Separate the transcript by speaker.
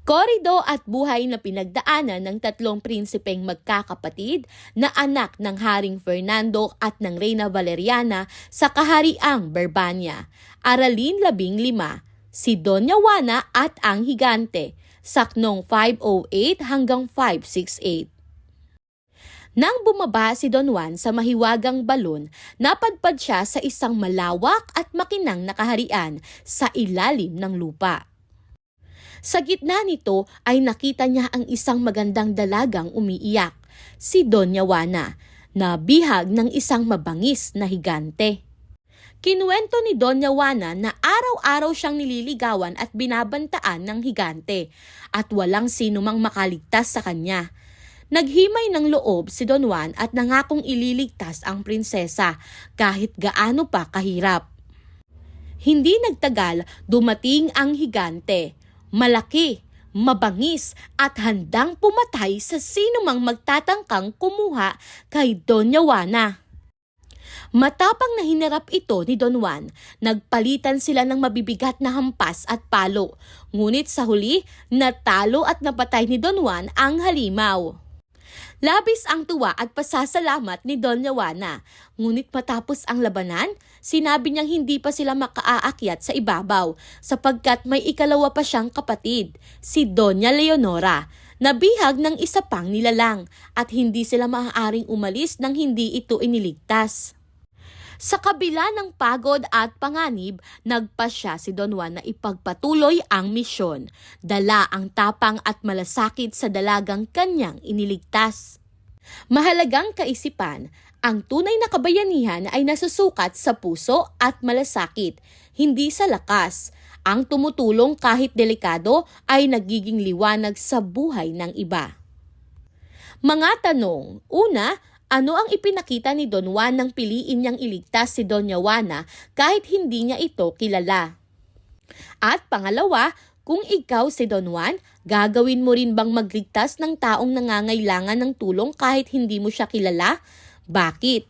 Speaker 1: Korido at buhay na pinagdaanan ng tatlong prinsipeng magkakapatid na anak ng Haring Fernando at ng Reyna Valeriana sa Kahariang Berbania. Aralin 15, si Doña Juana at ang Higante, saknong 508 hanggang 568. Nang bumaba si Don Juan sa mahiwagang balon, napadpad siya sa isang malawak at makinang na kaharian sa ilalim ng lupa. Sa gitna nito ay nakita niya ang isang magandang dalagang umiiyak, si Doña Juana, na bihag ng isang mabangis na higante. Kinuwento ni Doña Juana na araw-araw siyang nililigawan at binabantaan ng higante at walang sino mang makaligtas sa kanya. Naghimay ng loob si Don Juan at nangakong ililigtas ang prinsesa kahit gaano pa kahirap. Hindi nagtagal, dumating ang higante. Malaki, mabangis at handang pumatay sa sino mang magtatangkang kumuha kay Doña Juana. Matapang na hinarap ito ni Don Juan, nagpalitan sila ng mabibigat na hampas at palo. Ngunit sa huli, natalo at napatay ni Don Juan ang halimaw. Labis ang tuwa at pasasalamat ni Doña Juana. Ngunit matapos ang labanan, sinabi niyang hindi pa sila makaakyat sa ibabaw sapagkat may ikalawa pa siyang kapatid, si Doña Leonora, na bihag ng isa pang nilalang at hindi sila maaaring umalis nang hindi ito iniligtas. Sa kabila ng pagod at panganib, nagpasya si Don Juan na ipagpatuloy ang misyon. Dala ang tapang at malasakit sa dalagang kanyang iniligtas. Mahalagang kaisipan, ang tunay na kabayanihan ay nasusukat sa puso at malasakit, hindi sa lakas. Ang tumutulong kahit delikado ay nagiging liwanag sa buhay ng iba. Mga tanong. Una, ano ang ipinakita ni Don Juan nang piliin niyang iligtas si Doña Juana kahit hindi niya ito kilala? At pangalawa, kung ikaw si Don Juan, gagawin mo rin bang magligtas ng taong nangangailangan ng tulong kahit hindi mo siya kilala? Bakit?